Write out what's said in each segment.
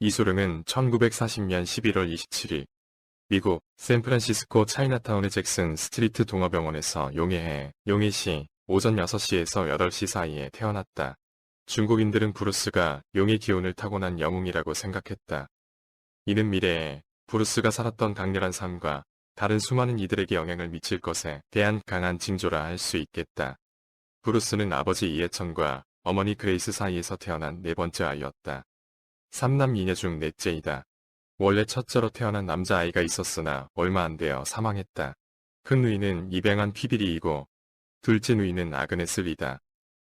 이소룡은 1940년 11월 27일 미국 샌프란시스코 차이나타운의 잭슨 스트리트 동아병원에서 용해해 용해시 오전 6시에서 8시 사이에 태어났다. 중국인들은 브루스가 용의 기운을 타고난 영웅이라고 생각했다. 이는 미래에 브루스가 살았던 강렬한 삶과 다른 수많은 이들에게 영향을 미칠 것에 대한 강한 징조라 할 수 있겠다. 브루스는 아버지 이해천과 어머니 그레이스 사이에서 태어난 네 번째 아이였다. 3남 2녀 중 넷째이다. 원래 첫째로 태어난 남자아이가 있었으나 얼마 안 되어 사망했다. 큰 누이는 입양한 피비리이고 둘째 누이는 아그네스 리다.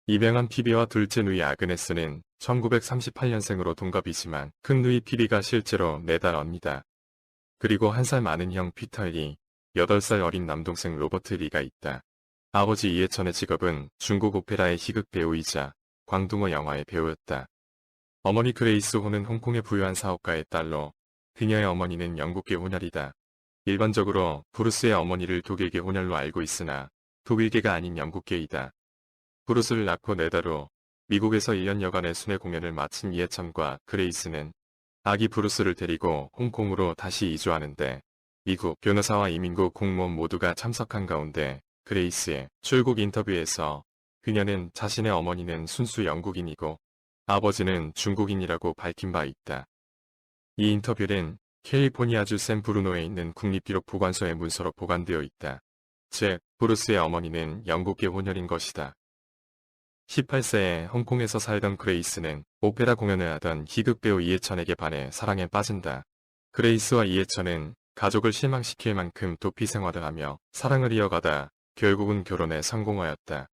입양한 피비와 둘째 누이 아그네스는 1938년생으로 동갑이지만 큰 누이 피비가 실제로 4달 언니다. 그리고 1살 많은 형 피터 리, 8살 어린 남동생 로버트 리가 있다. 아버지 이해천의 직업은 중국 오페라의 희극 배우이자 광둥어 영화의 배우였다. 어머니 그레이스 호는 홍콩의 부유한 사업가의 딸로 그녀의 어머니는 영국계 혼혈이다. 일반적으로 브루스의 어머니를 독일계 혼혈로 알고 있으나 독일계가 아닌 영국계이다. 브루스를 낳고 4달 후 미국에서 1년여간의 순회 공연을 마친 이해천과 그레이스는 아기 브루스를 데리고 홍콩으로 다시 이주하는데 미국 변호사와 이민국 공무원 모두가 참석한 가운데 그레이스의 출국 인터뷰에서 그녀는 자신의 어머니는 순수 영국인이고 아버지는 중국인이라고 밝힌 바 있다. 이 인터뷰는 캘리포니아주 샌브루노에 있는 국립기록 보관소의 문서로 보관되어 있다. 즉, 브루스의 어머니는 영국계 혼혈인 것이다. 18세에 홍콩에서 살던 그레이스는 오페라 공연을 하던 희극배우 이해천에게 반해 사랑에 빠진다. 그레이스와 이해천은 가족을 실망시킬 만큼 도피 생활을 하며 사랑을 이어가다 결국은 결혼에 성공하였다.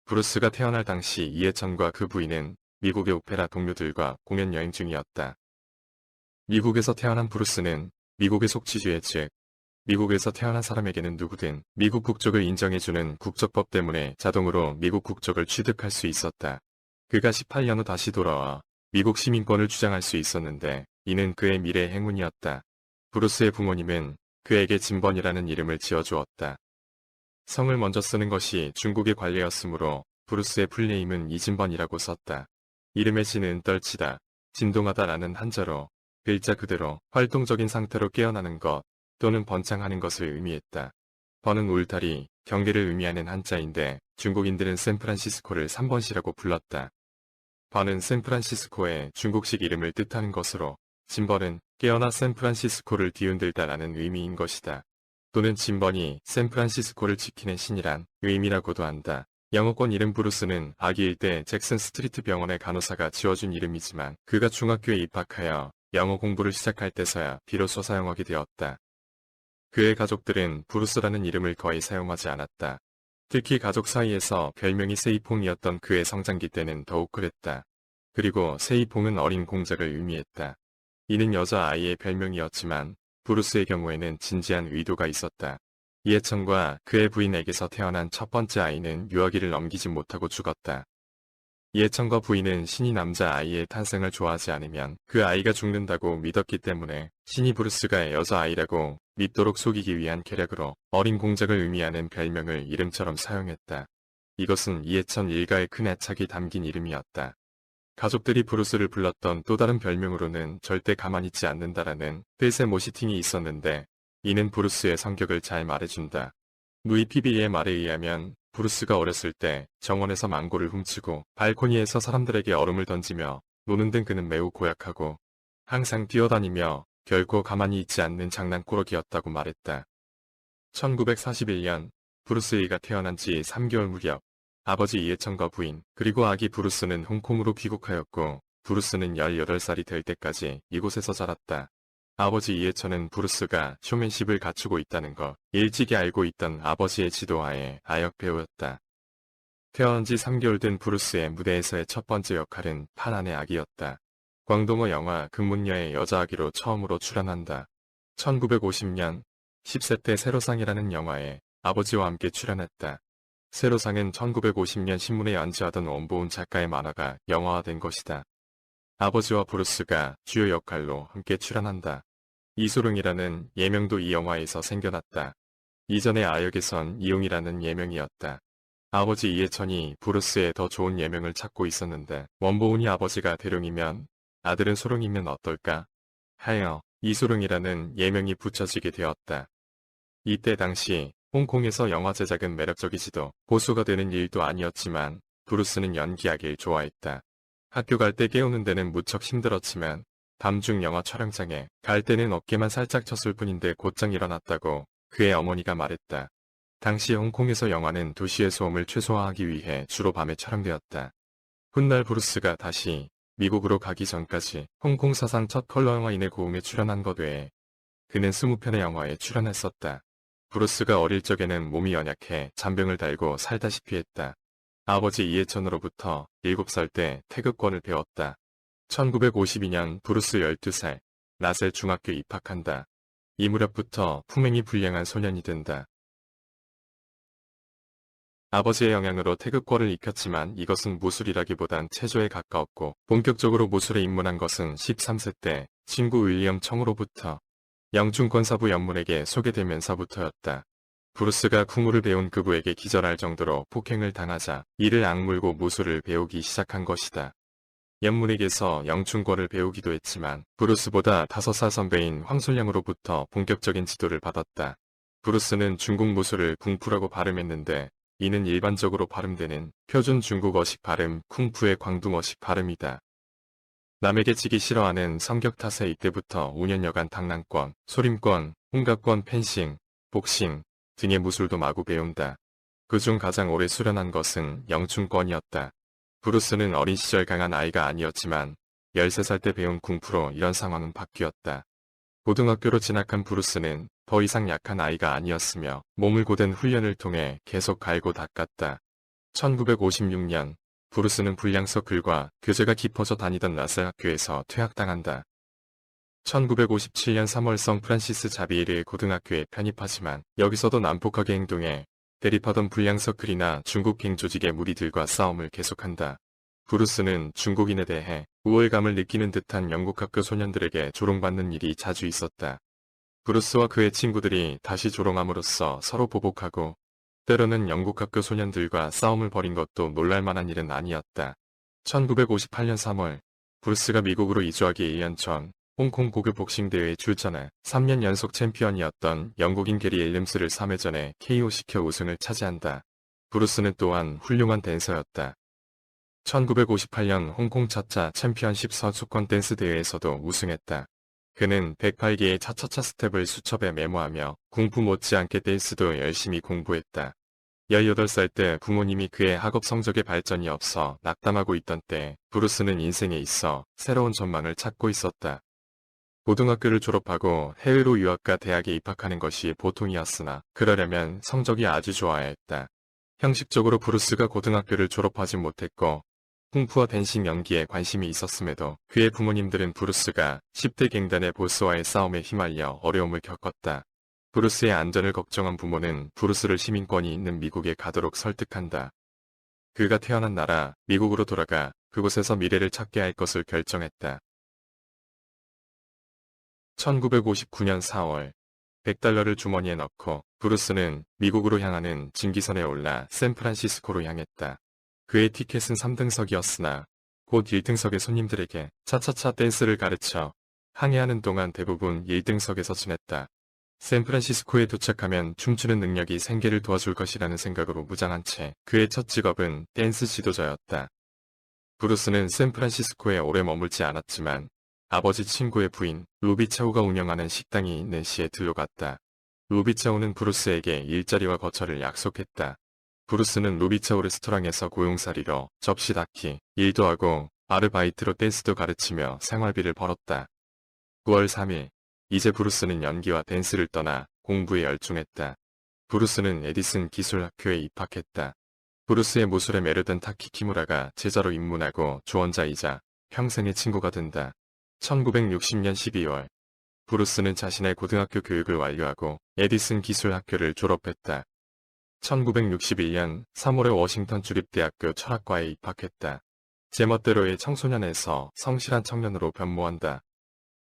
브루스가 태어날 당시 이해천과 그 부인은 미국의 오페라 동료들과 공연 여행 중이었다. 미국에서 태어난 브루스는 미국의 속취주의 즉 미국에서 태어난 사람에게는 누구든 미국 국적을 인정해주는 국적법 때문에 자동으로 미국 국적을 취득할 수 있었다. 그가 18년 후 다시 돌아와 미국 시민권을 주장할 수 있었는데 이는 그의 미래의 행운이었다. 브루스의 부모님은 그에게 진번이라는 이름을 지어주었다. 성을 먼저 쓰는 것이 중국의 관례였으므로 브루스의 풀네임은 이진번이라고 썼다. 이름의 진은 떨치다, 진동하다라는 한자로 글자 그대로 활동적인 상태로 깨어나는 것 또는 번창하는 것을 의미했다. 번은 울타리, 경계를 의미하는 한자인데 중국인들은 샌프란시스코를 3번시라고 불렀다. 번은 샌프란시스코의 중국식 이름을 뜻하는 것으로 진번은 깨어나 샌프란시스코를 뒤흔들다라는 의미인 것이다. 또는 진번이 샌프란시스코를 지키는 신이란 의미라고도 한다. 영어권 이름 브루스는 아기일 때 잭슨 스트리트 병원의 간호사가 지어준 이름이지만 그가 중학교에 입학하여 영어 공부를 시작할 때서야 비로소 사용하게 되었다. 그의 가족들은 브루스라는 이름을 거의 사용하지 않았다. 특히 가족 사이에서 별명이 세이퐁이었던 그의 성장기 때는 더욱 그랬다. 그리고 세이퐁은 어린 공작을 의미했다. 이는 여자아이의 별명이었지만 브루스의 경우에는 진지한 의도가 있었다. 이해천과 그의 부인에게서 태어난 첫 번째 아이는 유아기를 넘기지 못하고 죽었다. 이해천과 부인은 신이 남자 아이의 탄생을 좋아하지 않으면 그 아이가 죽는다고 믿었기 때문에 신이 브루스가 여자아이라고 믿도록 속이기 위한 계략으로 어린 공작을 의미하는 별명을 이름처럼 사용했다. 이것은 이해천 일가의 큰 애착이 담긴 이름이었다. 가족들이 브루스를 불렀던 또 다른 별명으로는 절대 가만히 있지 않는다라는 뜻의 모시팅이 있었는데 이는 브루스의 성격을 잘 말해준다. 누이 피비의 말에 의하면 브루스가 어렸을 때 정원에서 망고를 훔치고 발코니에서 사람들에게 얼음을 던지며 노는 등 그는 매우 고약하고 항상 뛰어다니며 결코 가만히 있지 않는 장난꾸러기였다고 말했다. 1941년 브루스 리가 태어난 지 3개월 무렵 아버지 이해천과 부인 그리고 아기 브루스는 홍콩으로 귀국하였고 브루스는 18살이 될 때까지 이곳에서 자랐다. 아버지 이해천은 브루스가 쇼맨십을 갖추고 있다는 것 일찍이 알고 있던 아버지의 지도하에 아역 배우였다. 태어난 지 3개월 된 브루스의 무대에서의 첫 번째 역할은 파란의 아기였다. 광동어 영화 금문녀의 여자아기로 처음으로 출연한다. 1950년 10세 때 세로상이라는 영화에 아버지와 함께 출연했다. 세로상은 1950년 신문에 연재하던 원보은 작가의 만화가 영화화된 것이다. 아버지와 브루스가 주요 역할로 함께 출연한다. 이소룡이라는 예명도 이 영화에서 생겨났다. 이전의 아역에선 이용이라는 예명이었다. 아버지 이해천이 브루스의 더 좋은 예명을 찾고 있었는데 원보은이 아버지가 대룡이면 아들은 소룡이면 어떨까 하여 이소룡이라는 예명이 붙여지게 되었다. 이때 당시 홍콩에서 영화 제작은 매력적이지도 고수가 되는 일도 아니었지만 브루스는 연기하길 좋아했다. 학교 갈 때 깨우는 데는 무척 힘들었지만 밤중 영화 촬영장에 갈 때는 어깨만 살짝 쳤을 뿐인데 곧장 일어났다고 그의 어머니가 말했다. 당시 홍콩에서 영화는 도시의 소음을 최소화하기 위해 주로 밤에 촬영되었다. 훗날 브루스가 다시 미국으로 가기 전까지 홍콩 사상 첫 컬러 영화인의 고음에 출연한 것 외에 그는 20편의 영화에 출연했었다. 브루스가 어릴 적에는 몸이 연약해 잔병을 달고 살다시피 했다. 아버지 이해천으로부터 7살 때 태극권을 배웠다. 1952년 브루스 12살, 라셀 중학교 입학한다. 이 무렵부터 품행이 불량한 소년이 된다. 아버지의 영향으로 태극권을 익혔지만 이것은 무술이라기보단 체조에 가까웠고 본격적으로 무술에 입문한 것은 13세 때 친구 윌리엄 청으로부터 영춘권사부 연문에게 소개되면서부터였다. 브루스가 쿵우를 배운 그부에게 기절할 정도로 폭행을 당하자 이를 악물고 무술을 배우기 시작한 것이다. 연문에게서 영춘권을 배우기도 했지만 브루스보다 5살 선배인 황솔량으로부터 본격적인 지도를 받았다. 브루스는 중국 무술을 쿵푸라고 발음했는데 이는 일반적으로 발음되는 표준 중국어식 발음 쿵푸의 광둥어식 발음이다. 남에게 지기 싫어하는 성격 탓에 이때부터 5년여간 당랑권, 소림권, 홍갑권, 펜싱, 복싱 등의 무술도 마구 배운다. 그중 가장 오래 수련한 것은 영춘권이었다. 브루스는 어린 시절 강한 아이가 아니었지만 13살 때 배운 쿵푸로 이런 상황은 바뀌었다. 고등학교로 진학한 브루스는 더 이상 약한 아이가 아니었으며 몸을 고된 훈련을 통해 계속 갈고 닦았다. 1956년 브루스는 불량서클과 교제가 깊어져 다니던 라셀 학교에서 퇴학당한다. 1957년 3월 성프란시스 자비에르의 고등학교에 편입하지만 여기서도 난폭하게 행동해 대립하던 불량서클이나 중국 갱조직의 무리들과 싸움을 계속한다. 브루스는 중국인에 대해 우월감을 느끼는 듯한 영국 학교 소년들에게 조롱받는 일이 자주 있었다. 브루스와 그의 친구들이 다시 조롱함으로써 서로 보복하고 때로는 영국 학교 소년들과 싸움을 벌인 것도 놀랄만한 일은 아니었다. 1958년 3월 브루스가 미국으로 이주하기 1년 전 홍콩 고급 복싱 대회에 출전해 3년 연속 챔피언이었던 영국인 게리 엘림스를 3회전에 KO시켜 우승을 차지한다. 브루스는 또한 훌륭한 댄서였다. 1958년 홍콩 차차 챔피언십 선수권 댄스 대회에서도 우승했다. 그는 108개의 차차차 스텝을 수첩에 메모하며 공부 못지않게 댄스도 열심히 공부했다. 18살 때 부모님이 그의 학업 성적에 발전이 없어 낙담하고 있던 때 브루스는 인생에 있어 새로운 전망을 찾고 있었다. 고등학교를 졸업하고 해외로 유학과 대학에 입학하는 것이 보통이었으나 그러려면 성적이 아주 좋아야 했다. 형식적으로 브루스가 고등학교를 졸업하지 못했고 쿵푸와 댄싱 연기에 관심이 있었음에도 그의 부모님들은 브루스가 10대 갱단의 보스와의 싸움에 휘말려 어려움을 겪었다. 브루스의 안전을 걱정한 부모는 브루스를 시민권이 있는 미국에 가도록 설득한다. 그가 태어난 나라 미국으로 돌아가 그곳에서 미래를 찾게 할 것을 결정했다. 1959년 4월 100달러를 주머니에 넣고 브루스는 미국으로 향하는 증기선에 올라 샌프란시스코로 향했다. 그의 티켓은 3등석이었으나 곧 1등석의 손님들에게 차차차 댄스를 가르쳐 항해하는 동안 대부분 1등석에서 지냈다. 샌프란시스코에 도착하면 춤추는 능력이 생계를 도와줄 것이라는 생각으로 무장한 채 그의 첫 직업은 댄스 지도자였다. 브루스는 샌프란시스코에 오래 머물지 않았지만 아버지 친구의 부인 루비차우가 운영하는 식당이 있는 시애틀로 갔다. 루비차우는 브루스에게 일자리와 거처를 약속했다. 브루스는 루비차우 레스토랑에서 고용살이로 접시 닦기, 일도 하고 아르바이트로 댄스도 가르치며 생활비를 벌었다. 9월 3일, 이제 브루스는 연기와 댄스를 떠나 공부에 열중했다. 브루스는 에디슨 기술학교에 입학했다. 브루스의 무술에 매료된 타키 키무라가 제자로 입문하고 조언자이자 평생의 친구가 된다. 1960년 12월 브루스는 자신의 고등학교 교육을 완료하고 에디슨 기술학교를 졸업했다. 1961년 3월에 워싱턴 주립대학교 철학과에 입학했다. 제멋대로의 청소년에서 성실한 청년으로 변모한다.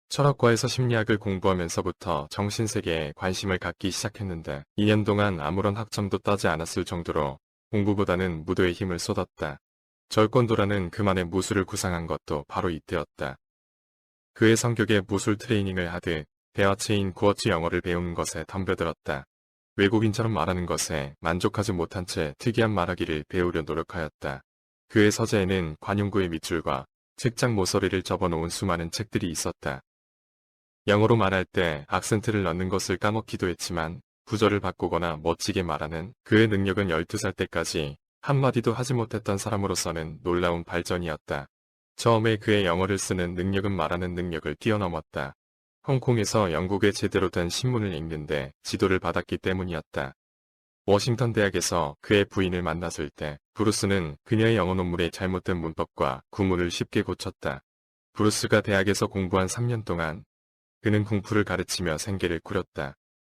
철학과에서 심리학을 공부하면서부터 정신세계에 관심을 갖기 시작했는데 2년 동안 아무런 학점도 따지 않았을 정도로 공부보다는 무도의 힘을 쏟았다. 절권도라는 그만의 무술을 구상한 것도 바로 이때였다. 그의 성격에 무술 트레이닝을 하듯 대화체인 구어치 영어를 배우는 것에 덤벼들었다. 외국인처럼 말하는 것에 만족하지 못한 채 특이한 말하기를 배우려 노력하였다. 그의 서재에는 관용구의 밑줄과 책장 모서리를 접어놓은 수많은 책들이 있었다. 영어로 말할 때 악센트를 넣는 것을 까먹기도 했지만 구절을 바꾸거나 멋지게 말하는 그의 능력은 12살 때까지 한마디도 하지 못했던 사람으로서는 놀라운 발전이었다. 처음에 그의 영어를 쓰는 능력은 말하는 능력을 뛰어넘었다. 홍콩에서 영국의 제대로 된 신문을 읽는데 지도를 받았기 때문이었다. 워싱턴 대학에서 그의 부인을 만났을 때 브루스는 그녀의 영어 논문의 잘못된 문법과 구문을 쉽게 고쳤다. 브루스가 대학에서 공부한 3년 동안 그는 궁푸를 가르치며 생계를 꾸렸다.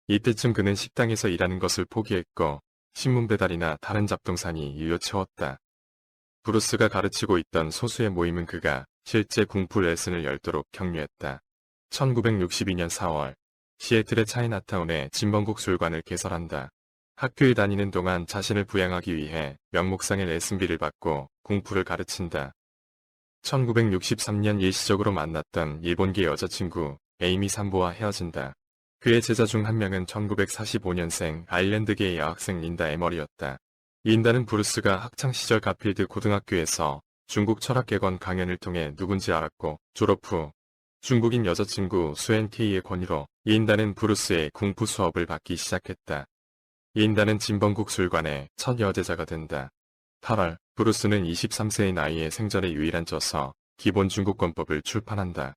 이때쯤 그는 식당에서 일하는 것을 포기했고 신문 배달이나 다른 잡동사니 일로 채웠다. 브루스가 가르치고 있던 소수의 모임은 그가 실제 궁푸 레슨을 열도록 격려했다. 1962년 4월 시애틀의 차이나타운에 진번국 술관을 개설한다. 학교에 다니는 동안 자신을 부양하기 위해 명목상의 레슨비를 받고 궁푸를 가르친다. 1963년 일시적으로 만났던 일본계 여자친구 에이미 산보와 헤어진다. 그의 제자 중 한 명은 1945년생 아일랜드계의 여학생 린다 에머리였다. 린다는 브루스가 학창시절 가필드 고등학교에서 중국 철학개관 강연을 통해 누군지 알았고 졸업 후 중국인 여자친구 수엔 케이의 권유로 린다는 브루스의 궁푸 수업을 받기 시작했다. 린다는 진번국 술관의 첫 여제자가 된다. 8월 브루스는 23세의 나이에 생전의 유일한 저서 기본 중국권법을 출판한다.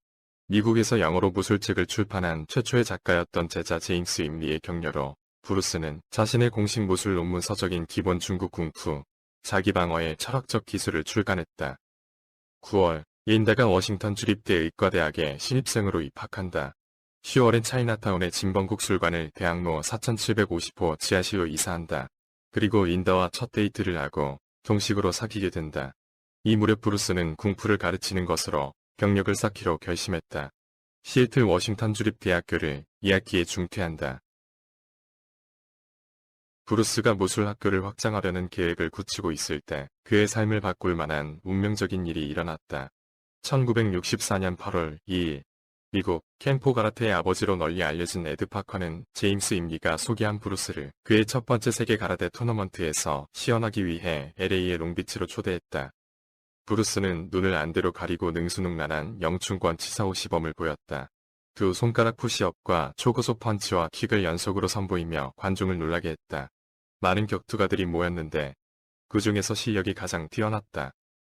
미국에서 영어로 무술책을 출판한 최초의 작가였던 제자 제임스 임리의 격려로 브루스는 자신의 공식 무술 논문 서적인 기본 중국 궁푸, 자기 방어의 철학적 기술을 출간했다. 9월 린다가 워싱턴 주립대 의과대학에 신입생으로 입학한다. 10월엔 차이나타운의 진번국 술관을 대학로 4750호 지하실로 이사한다. 그리고 린다와 첫 데이트를 하고 동식으로 사귀게 된다. 이 무렵 브루스는 궁푸를 가르치는 것으로 경력을 쌓기로 결심했다. 시애틀 워싱턴 주립대학교를 2학기에 중퇴한다. 브루스가 무술학교를 확장하려는 계획을 굳히고 있을 때 그의 삶을 바꿀 만한 운명적인 일이 일어났다. 1964년 8월 2일 미국 켄포 가라테의 아버지로 널리 알려진 에드 파커는 제임스 임리가 소개한 브루스를 그의 첫 번째 세계 가라테 토너먼트에서 시연하기 위해 LA의 롱비치로 초대했다. 브루스는 눈을 안대로 가리고 능수능란한 영춘권 치사오 시범을 보였다. 두 손가락 푸시업과 초고속 펀치와 킥을 연속으로 선보이며 관중을 놀라게 했다. 많은 격투가들이 모였는데 그 중에서 실력이 가장 뛰어났다.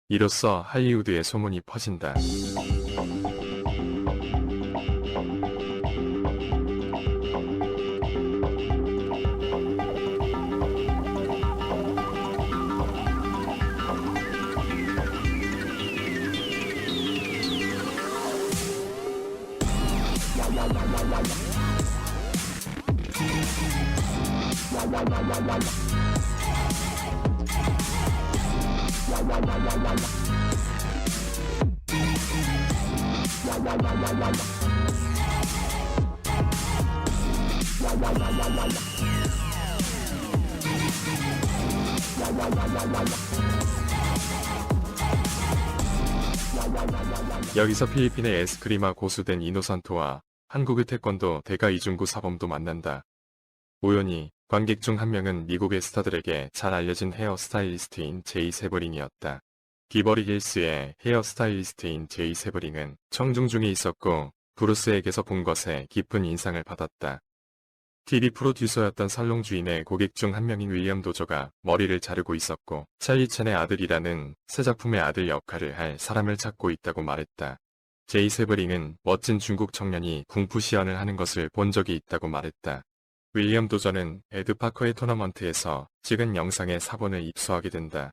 이로써 할리우드에 소문이 퍼진다. 여기서 필리핀의 에스크리마 고수된 이노산토와 한국의 태권도 대가 이중구 사범도 만난다. 우연히 관객 중 한 명은 미국의 스타들에게 잘 알려진 헤어 스타일리스트인 제이 세버링이었다. 비버리 힐스의 헤어 스타일리스트인 제이 세버링은 청중 중에 있었고 브루스에게서 본 것에 깊은 인상을 받았다. TV 프로듀서였던 살롱 주인의 고객 중 한 명인 윌리엄 도저가 머리를 자르고 있었고 찰리 첸의 아들이라는 새 작품의 아들 역할을 할 사람을 찾고 있다고 말했다. 제이 세버링은 멋진 중국 청년이 궁푸 시연을 하는 것을 본 적이 있다고 말했다. 윌리엄 도저는 에드 파커의 토너먼트에서 찍은 영상의 사본을 입수하게 된다.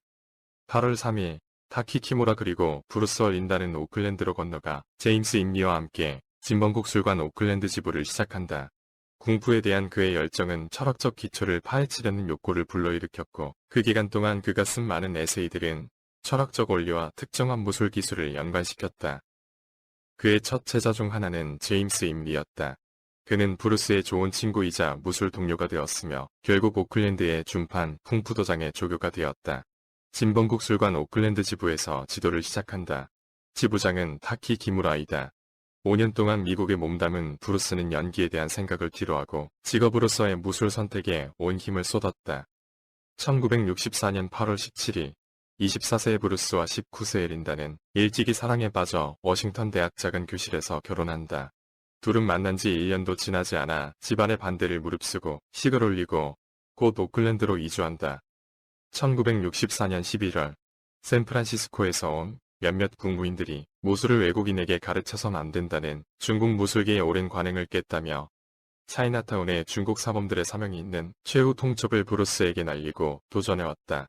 8월 3일 타키 키무라 그리고 브루스 린다는 오클랜드로 건너가 제임스 임리와 함께 진번국 술관 오클랜드 지부를 시작한다. 궁푸에 대한 그의 열정은 철학적 기초를 파헤치려는 욕구를 불러일으켰고 그 기간 동안 그가 쓴 많은 에세이들은 철학적 원리와 특정한 무술 기술을 연관시켰다. 그의 첫 제자 중 하나는 제임스 임리였다. 그는 브루스의 좋은 친구이자 무술 동료가 되었으며 결국 오클랜드의 준판 궁푸 도장의 조교가 되었다. 진번국 술관 오클랜드 지부에서 지도를 시작한다. 지부장은 타키 키무라이다. 5년 동안 미국에 몸담은 브루스는 연기에 대한 생각을 뒤로하고 직업으로서의 무술 선택에 온 힘을 쏟았다. 1964년 8월 17일 24세의 브루스와 19세의 린다는 일찍이 사랑에 빠져 워싱턴 대학 작은 교실에서 결혼한다. 둘은 만난 지 1년도 지나지 않아 집안의 반대를 무릅쓰고 식을 올리고 곧 오클랜드로 이주한다. 1964년 11월 샌프란시스코에서 온 몇몇 국무인들이 무술을 외국인에게 가르쳐선 안 된다는 중국 무술계의 오랜 관행을 깼다며 차이나타운에 중국 사범들의 사명이 있는 최후 통첩을 브루스에게 날리고 도전해왔다.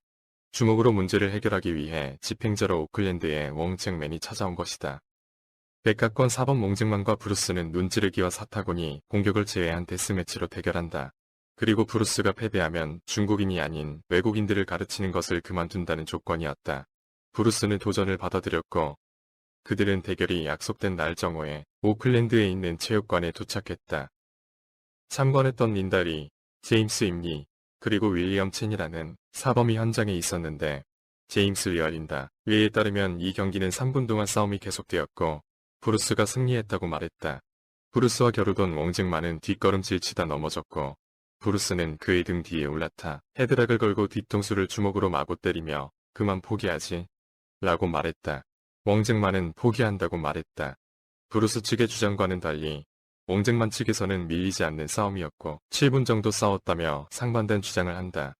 주먹으로 문제를 해결하기 위해 집행자로 오클랜드에 웡쟁맨이 찾아온 것이다. 백악관 사범 웡쟁만과 브루스는 눈찌르기와 사타구니, 공격을 제외한 데스매치로 대결한다. 그리고 브루스가 패배하면 중국인이 아닌 외국인들을 가르치는 것을 그만둔다는 조건이었다. 브루스는 도전을 받아들였고 그들은 대결이 약속된 날 정오에 오클랜드에 있는 체육관에 도착했다. 참관했던 린다리, 제임스 임리, 그리고 윌리엄 첸이라는 사범이 현장에 있었는데 제임스 리와 린다 웨에 따르면 이 경기는 3분 동안 싸움이 계속되었고 브루스가 승리했다고 말했다. 브루스와 겨루던 웡쟁만은 뒷걸음질 치다 넘어졌고 브루스는 그의 등 뒤에 올라타 헤드락을 걸고 뒤통수를 주먹으로 마구 때리며 그만 포기하지 라고 말했다. 웡쟁만은 포기한다고 말했다. 브루스 측의 주장과는 달리 웡쟁만 측에서는 밀리지 않는 싸움이었고 7분 정도 싸웠다며 상반된 주장을 한다.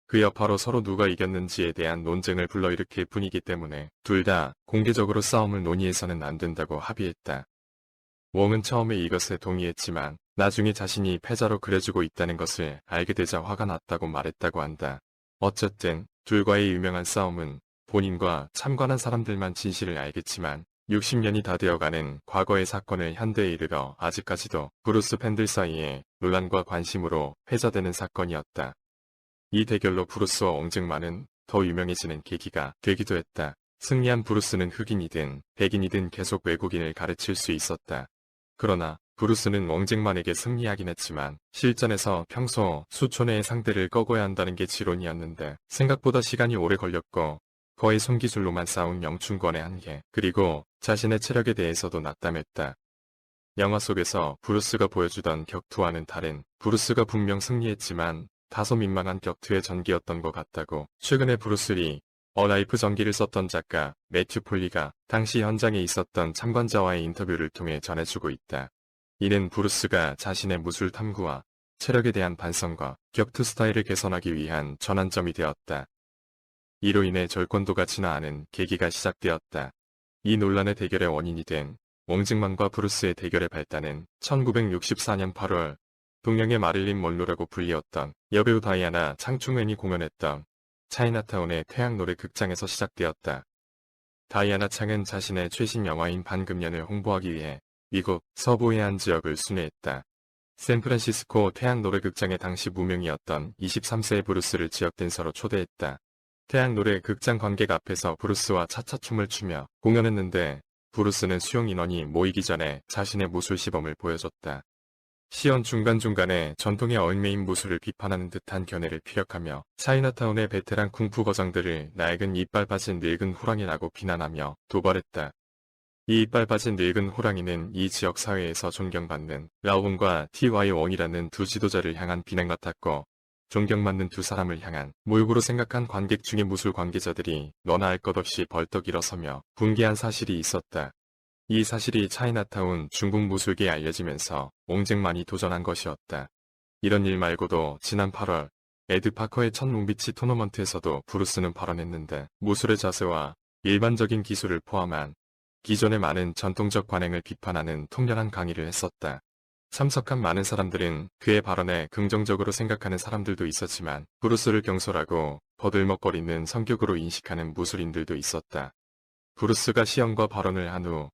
그 여파로 서로 누가 이겼는지에 대한 논쟁을 불러일으킬 뿐이기 때문에 둘 다 공개적으로 싸움을 논의해서는 안 된다고 합의했다. 웡은 처음에 이것에 동의했지만 나중에 자신이 패자로 그려지고 있다는 것을 알게 되자 화가 났다고 말했다고 한다. 어쨌든 둘과의 유명한 싸움은 본인과 참관한 사람들만 진실을 알겠지만 60년이 다 되어가는 과거의 사건을 현대에 이르러 아직까지도 브루스 팬들 사이에 논란과 관심으로 회자되는 사건이었다. 이 대결로 브루스와 웡쟁만은 더 유명해지는 계기가 되기도 했다. 승리한 브루스는 흑인이든 백인이든 계속 외국인을 가르칠 수 있었다. 그러나 브루스는 웡쟁만에게 승리하긴 했지만 실전에서 평소 수천회의 상대를 꺾어야 한다는 게 지론이었는데 생각보다 시간이 오래 걸렸고 거의 손기술로만 싸운 영춘권의 한계 그리고 자신의 체력에 대해서도 낙담했다. 영화 속에서 브루스가 보여주던 격투와는 다른 브루스가 분명 승리했지만 다소 민망한 격투의 전기였던 것 같다고 최근에 브루스리 어라이프 전기를 썼던 작가 매튜 폴리가 당시 현장에 있었던 참관자와의 인터뷰를 통해 전해주고 있다. 이는 브루스가 자신의 무술 탐구와 체력에 대한 반성과 격투 스타일을 개선하기 위한 전환점이 되었다. 이로 인해 절권도가 진화하는 계기가 시작되었다. 이 논란의 대결의 원인이 된 웡쟁만과 브루스의 대결의 발단은 1964년 8월 동양의 마릴린 먼로라고 불리었던 여배우 다이아나 창충웬이 공연했던 차이나타운의 태양노래 극장에서 시작되었다. 다이아나 창은 자신의 최신 영화인 반금년을 홍보하기 위해 미국 서부 해안 지역을 순회했다. 샌프란시스코 태양노래 극장의 당시 무명이었던 23세의 브루스를 지역 댄서로 초대했다. 태양노래 극장 관객 앞에서 브루스와 차차춤을 추며 공연했는데 브루스는 수용 인원이 모이기 전에 자신의 무술 시범을 보여줬다. 시연 중간중간에 전통의 얽매인 무술을 비판하는 듯한 견해를 피력하며 차이나타운의 베테랑 쿵푸 거장들을 낡은 이빨 빠진 늙은 호랑이라고 비난하며 도발했다. 이 이빨 빠진 늙은 호랑이는 이 지역 사회에서 존경받는 라오봉과 TY1이라는 두 지도자를 향한 비난 같았고 존경받는 두 사람을 향한 모욕으로 생각한 관객 중의 무술 관계자들이 너나 할 것 없이 벌떡 일어서며 분개한 사실이 있었다. 이 사실이 차이나타운 중국 무술계에 알려지면서 옹쟁만이 도전한 것이었다. 이런 일 말고도 지난 8월 에드 파커의 첫 롱비치 토너먼트에서도 브루스는 발언했는데 무술의 자세와 일반적인 기술을 포함한 기존의 많은 전통적 관행을 비판하는 통렬한 강의를 했었다. 참석한 많은 사람들은 그의 발언에 긍정적으로 생각하는 사람들도 있었지만 브루스를 경솔하고 버들먹거리는 성격으로 인식하는 무술인들도 있었다. 브루스가 시연과 발언을 한 후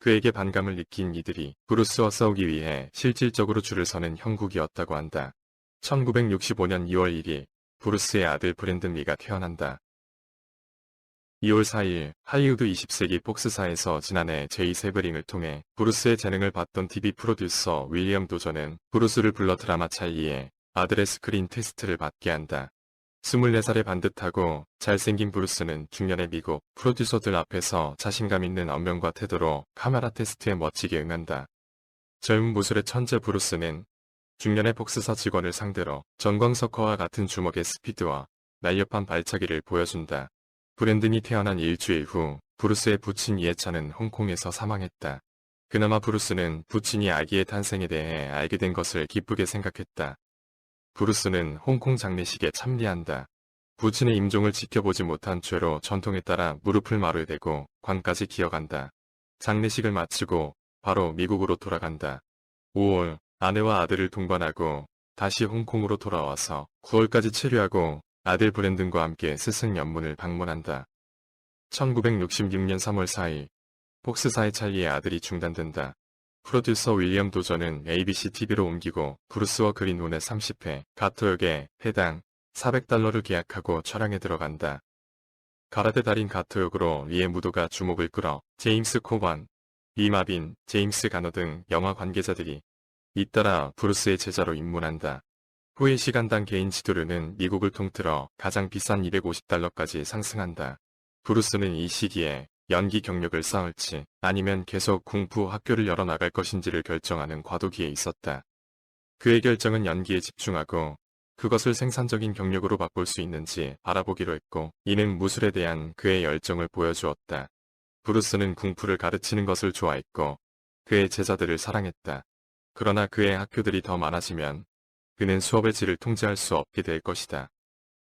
그에게 반감을 느낀 이들이 브루스와 싸우기 위해 실질적으로 줄을 서는 형국이었다고 한다. 1965년 2월 1일 브루스의 아들 브랜든 리가 태어난다. 2월 4일 할리우드 20세기 폭스사에서 지난해 제이 세브링을 통해 브루스의 재능을 봤던 TV 프로듀서 윌리엄 도저는 브루스를 불러 드라마 찰리의 아들의 스크린 테스트를 받게 한다. 24살의 반듯하고 잘생긴 브루스는 중년의 미국 프로듀서들 앞에서 자신감 있는 언명과 태도로 카메라 테스트에 멋지게 응한다. 젊은 무술의 천재 브루스는 중년의 폭스사 직원을 상대로 전광석화와 같은 주먹의 스피드와 날렵한 발차기를 보여준다. 브랜든이 태어난 일주일 후 브루스의 부친 이해찬은 홍콩에서 사망했다. 그나마 브루스는 부친이 아기의 탄생에 대해 알게 된 것을 기쁘게 생각했다. 브루스는 홍콩 장례식에 참리한다. 부친의 임종을 지켜보지 못한 죄로 전통에 따라 무릎을 마루에 대고 관까지 기어간다. 장례식을 마치고 바로 미국으로 돌아간다. 5월 아내와 아들을 동반하고 다시 홍콩으로 돌아와서 9월까지 체류하고 아들 브랜든과 함께 스승 연문을 방문한다. 1966년 3월 4일 폭스사의 찰리의 아들이 중단된다. 프로듀서 윌리엄 도저는 ABC TV로 옮기고 브루스와 그린혼의 30회 가토역에 해당 400달러를 계약하고 촬영에 들어간다. 가라데 달인 가토역으로 리의 무도가 주목을 끌어 제임스 코반, 비마빈, 제임스 가너 등 영화 관계자들이 잇따라 브루스의 제자로 입문한다. 후의 시간당 개인 지도료는 미국을 통틀어 가장 비싼 250달러까지 상승한다. 브루스는 이 시기에 연기 경력을 쌓을지 아니면 계속 궁푸 학교를 열어나갈 것인지를 결정하는 과도기에 있었다. 그의 결정은 연기에 집중하고 그것을 생산적인 경력으로 바꿀 수 있는지 알아보기로 했고 이는 무술에 대한 그의 열정을 보여주었다. 브루스는 궁푸를 가르치는 것을 좋아했고 그의 제자들을 사랑했다. 그러나 그의 학교들이 더 많아지면 그는 수업의 질을 통제할 수 없게 될 것이다.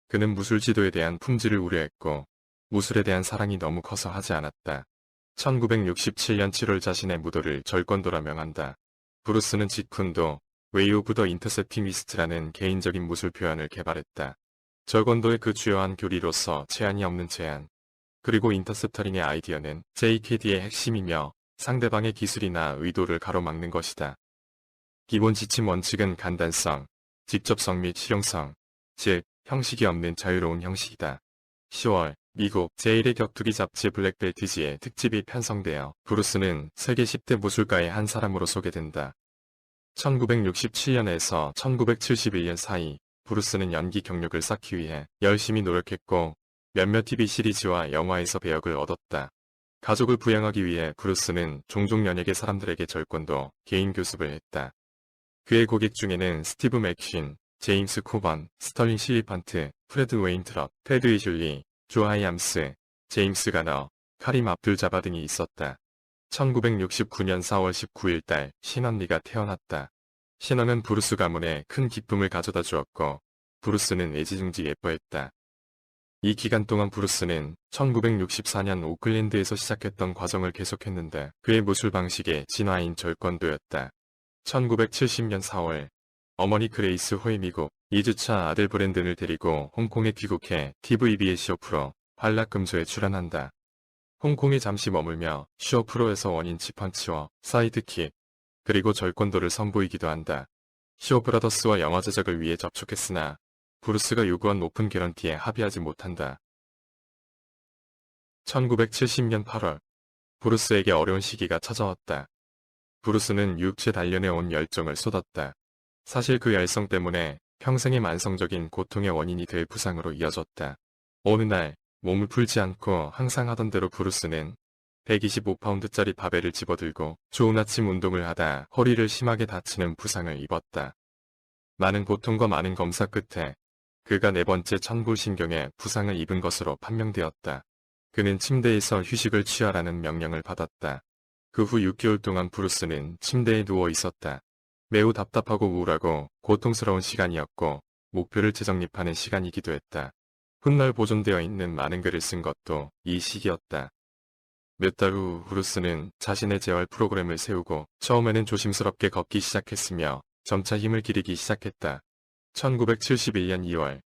그는 무술 지도에 대한 품질을 우려했고 무술에 대한 사랑이 너무 커서 하지 않았다. 1967년 7월 자신의 무도를 절권도라 명한다. 브루스는 지쿤도 웨이 오브 더 인터셉티미스트라는 개인적인 무술 표현을 개발했다. 절권도의 그 주요한 교리로서 제한이 없는 제한, 그리고 인터셉터링의 아이디어는 JKD의 핵심이며 상대방의 기술이나 의도를 가로막는 것이다. 기본 지침 원칙은 간단성, 직접성 및 실용성, 즉 형식이 없는 자유로운 형식이다. 10월 미국 제1의 격투기 잡지 블랙벨트지의 특집이 편성되어 브루스는 세계 10대 무술가의 한 사람으로 소개된다. 1967년에서 1971년 사이 브루스는 연기 경력을 쌓기 위해 열심히 노력했고 몇몇 TV 시리즈와 영화에서 배역을 얻었다. 가족을 부양하기 위해 브루스는 종종 연예계 사람들에게 절권도 개인 교습을 했다. 그의 고객 중에는 스티브 맥퀸, 제임스 코번, 스털링 실리펀트, 프레드 웨인트럽, 테드 이슐리, 조 하이암스, 제임스 가너, 카림 압둘 자바 등이 있었다. 1969년 4월 19일 달 신언니가 태어났다. 신언은 브루스 가문에 큰 기쁨을 가져다 주었고 브루스는 애지중지 예뻐했다. 이 기간 동안 브루스는 1964년 오클랜드에서 시작했던 과정을 계속했는데 그의 무술 방식의 진화인 절권도였다. 1970년 4월 어머니 그레이스 호의 미국 2주차 아들 브랜든을 데리고 홍콩에 귀국해 TVB의 쇼 프로 활락금소에 출연한다. 홍콩에 잠시 머물며 쇼 프로에서 원인치 펀치와 사이드킥 그리고 절권도를 선보이기도 한다. 쇼 브라더스와 영화 제작을 위해 접촉했으나 브루스가 요구한 높은 개런티에 합의하지 못한다. 1970년 8월 브루스에게 어려운 시기가 찾아왔다. 브루스는 육체 단련에 온 열정을 쏟았다. 사실 그 열성 때문에 평생의 만성적인 고통의 원인이 될 부상으로 이어졌다. 어느 날 몸을 풀지 않고 항상 하던 대로 브루스는 125파운드짜리 바벨을 집어들고 좋은 아침 운동을 하다 허리를 심하게 다치는 부상을 입었다. 많은 고통과 많은 검사 끝에 그가 네 번째 천골신경에 부상을 입은 것으로 판명되었다. 그는 침대에서 휴식을 취하라는 명령을 받았다. 그 후 6개월 동안 브루스는 침대에 누워 있었다. 매우 답답하고 우울하고 고통스러운 시간이었고 목표를 재정립하는 시간이기도 했다. 훗날 보존되어 있는 많은 글을 쓴 것도 이 시기였다. 몇 달 후 브루스는 자신의 재활 프로그램을 세우고 처음에는 조심스럽게 걷기 시작했으며 점차 힘을 기르기 시작했다. 1971년 2월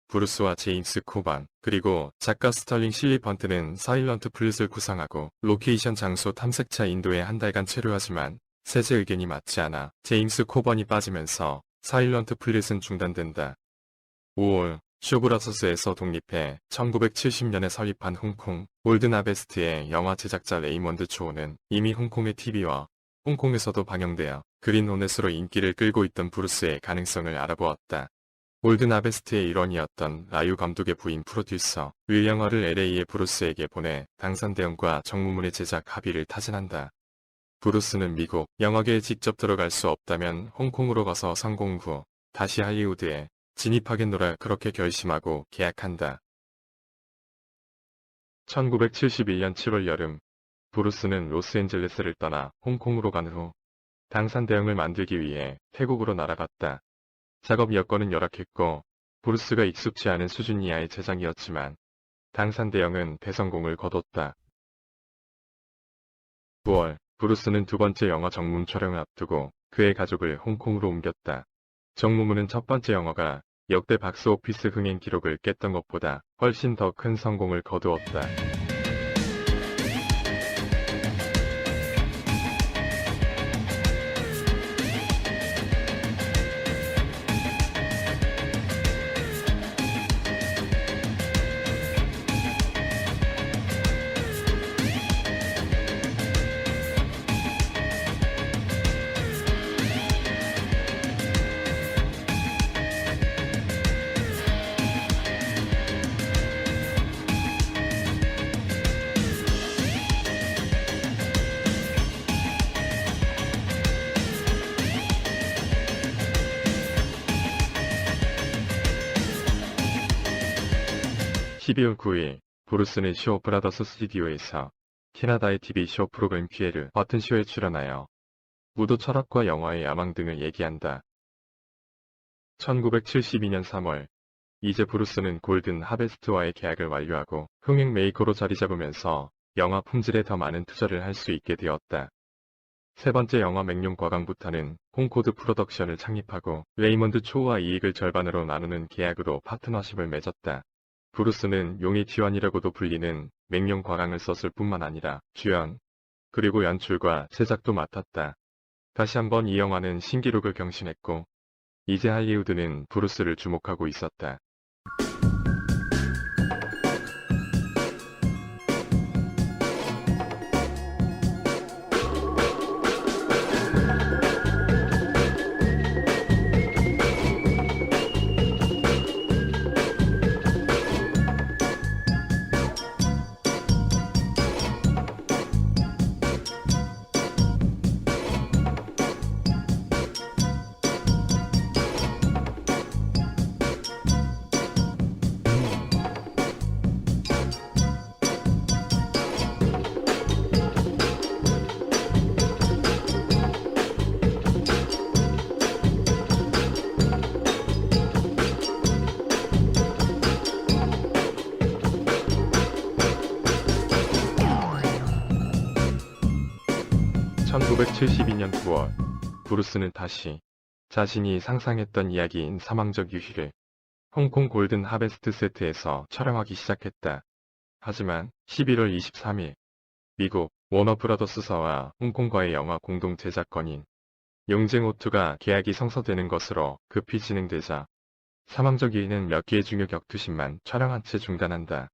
브루스와 제임스 코반 그리고 작가 스털링 실리펀트는 사일런트 플릿을 구상하고 로케이션 장소 탐색차 인도에 한 달간 체류하지만 세제 의견이 맞지 않아 제임스 코번이 빠지면서 사일런트 플릿은 중단된다. 5월 쇼브라더스에서 독립해 1970년에 설립한 홍콩 올드나베스트의 영화 제작자 레이먼드 초우는 이미 홍콩의 TV와 홍콩에서도 방영되어 그린호넷으로 인기를 끌고 있던 브루스의 가능성을 알아보았다. 골든 하베스트의 일원이었던 라유 감독의 부인 프로듀서 윌 영화를 LA의 브루스에게 보내 당산 대형과 정무문의 제작 합의를 타진한다. 브루스는 미국 영화계에 직접 들어갈 수 없다면 홍콩으로 가서 성공 후 다시 할리우드에 진입하겠노라 그렇게 결심하고 계약한다. 1971년 7월 여름, 브루스는 로스앤젤레스를 떠나 홍콩으로 간 후 당산 대형을 만들기 위해 태국으로 날아갔다. 작업 여건은 열악했고 브루스가 익숙치 않은 수준 이하의 제작이었지만 당산 대형은 대성공을 거뒀다. 9월, 브루스는 두 번째 영화 정문 촬영을 앞두고 그의 가족을 홍콩으로 옮겼다. 정무문은 첫 번째 영화가 역대 박스오피스 흥행 기록을 깼던 것보다 훨씬 더 큰 성공을 거두었다. (12월 9일) 브루스는 쇼 브라더스 스튜디오에서 캐나다의 TV 쇼 프로그램 퀴에르 버튼 쇼에 출연하여 무도 철학과 영화의 야망 등을 얘기한다. 1972년 3월, 이제 브루스는 골든 하베스트와의 계약을 완료하고 흥행 메이커로 자리 잡으면서 영화 품질에 더 많은 투자를 할 수 있게 되었다. 세 번째 영화 맹룡 과강부터는 콩코드 프로덕션을 창립하고 레이먼드 초우와 이익을 절반으로 나누는 계약으로 파트너십을 맺었다. 브루스는 용의 T1이라고도 불리는 맹룡 과강을 썼을 뿐만 아니라 주연, 그리고 연출과 제작도 맡았다. 다시 한번 이 영화는 신기록을 경신했고 이제 할리우드는 브루스를 주목하고 있었다. (1972년 9월) 브루스는 다시 자신이 상상했던 이야기인 사망적 유희를 홍콩 골든 하베스트 세트에서 촬영하기 시작했다. 하지만 11월 23일 미국 워너브라더스사와 홍콩과의 영화 공동 제작권인 용쟁오투가 계약이 성사되는 것으로 급히 진행되자 사망적 유희는 몇 개의 중요 격투신만 촬영한 채 중단한다.